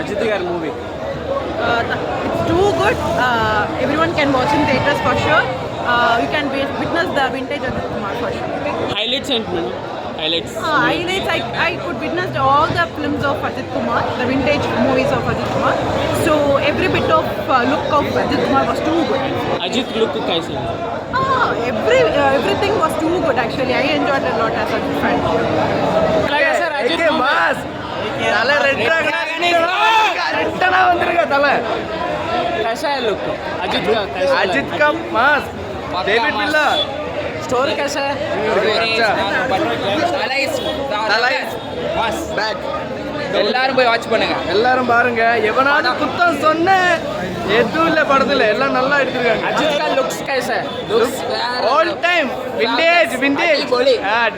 అజిత్ గారి movie? It's too good. Everyone can watch in theaters for sure. You can witness the vintage Ajit Kumar for sure. Highlights ఏంటి madam? Highlights Highlights, I could witness all the films of Ajit Kumar, the vintage movies of Ajit Kumar. So every bit of look of Ajit Kumar was too good. Ajith look కైసా? Everything was too good actually. I enjoyed a lot as a friend. कैसा है look Ajit का मास David बिल्ला story कैसा है? எல்லாரும் போய் watch பண்ணுங்க. எல்லாரும் பாருங்க. எவனாவது குத்தம் சொன்ன எதுவும் இல்ல படத்துல எல்லாம் நல்லா எடுத்துருக்காங்க. अजित का लुक्स कैसा है? Looks all time vintage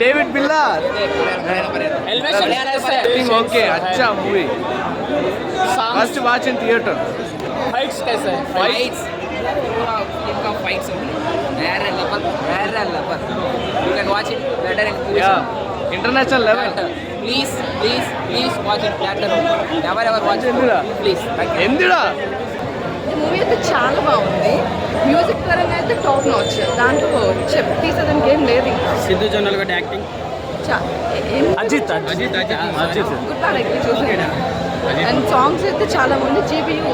David Billa elevation कैसा है? ओके अच्छा movie first watch in theatre. Fights कैसा है? ఫైట్స్ ఇంకా ఫైట్స్ వేరే level you can watch it better in movies international level. Please watch it better ఎవరెవర్ వాచ్ ప్లీజ్ ఎందుడా ఈ మూవీ అయితే చాలా బాగుంది. మ్యూజిక్ పరంగా అయితే టాప్ నాచ్. దాంట్లో తీసేదానికి ఏం లేదు ఇంకా. సిద్ధు జొన్నల్ గడ్డ యాక్టింగ్ అజిత్ గుడ్ డైరెక్ట్ చూసాను. అండ్ సాంగ్స్ అయితే చాలా బాగుంది. జీబీయూ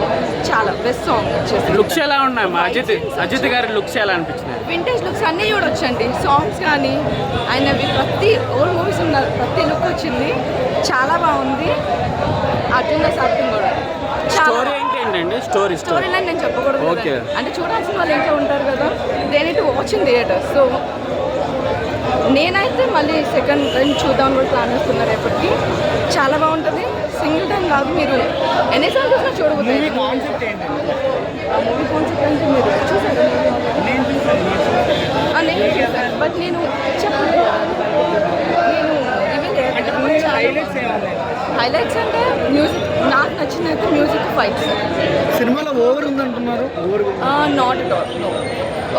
చాలా బెస్ట్ సాంగ్ వచ్చేసి. లుక్స్ ఎలా ఉన్నాయి మా అజిత్ గారి లుక్స్ ఎలా అనిపించినాయి? వింటేజ్ లుక్స్ అన్నీ చూడొచ్చండి. సాంగ్స్ కానీ ఆయనవి ప్రతి ఓల్డ్ మూవీస్ ఉన్న ప్రతి లుక్ వచ్చింది. చాలా బాగుంది. అర్జున్ యాక్టింగ్ కూడా స్టోరీ ఏంటండి? స్టోరీ లైన్ నేను చెప్పకూడదు ఓకే. కదా. అంటే చూడాల్సిన వాళ్ళు ఇంకా ఉంటారు కదా. They need to watch in theatre. So నేనైతే మళ్ళీ సెకండ్ టైం చూద్దాం కూడా ప్లాన్ చేస్తున్నారు. రేపటికి చాలా బాగుంటుంది. సింగిల్ టైం కాదు, మీరు ఎన్నిసార్లు చూసినా చూడబోతుంది. ఆ మూవీ కాన్సెప్ట్ అంటే మీరు చూసారు? నేను చూసాను బట్ నేను చెప్పలేదు. హైలైట్స్ అంటే మ్యూజిక్ నాకు నచ్చినైతే మ్యూజిక్ ఫైట్స్. సినిమాలో ఓవర్ ఉందంటున్నారు. Not at all.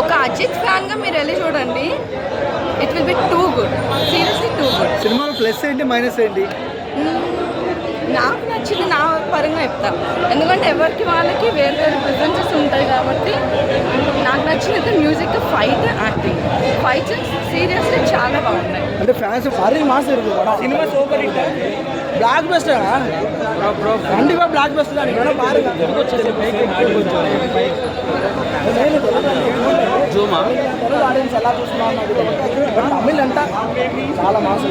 ఒక అజిత్ ఫ్యాన్గా మీరు వెళ్ళి చూడండి. It will be too good. Seriously too good. సినిమాలో ప్లస్ ఏంటి మైనస్ ఏంటి? నాకు నచ్చింది నా పరంగా చెప్తాను. ఎందుకంటే ఎవరికి వాళ్ళకి వేరు వేరు ప్రిఫరెన్సెస్ ఉంటాయి కాబట్టి నాకు నచ్చినది music, fight, acting. Fights seriously చాలా బాగున్నాయి. అంటే ఫ్యాన్స్ భారీ mass cinema super hit blockbuster கண்டிப்பா பிளாக் பஸ்டர் தான். நீங்க பாருங்க జూమా తెలుగు ఆడియన్స్ ఎలా చూస్తున్నాం. తమిళ్ అంట చాలా మాస్.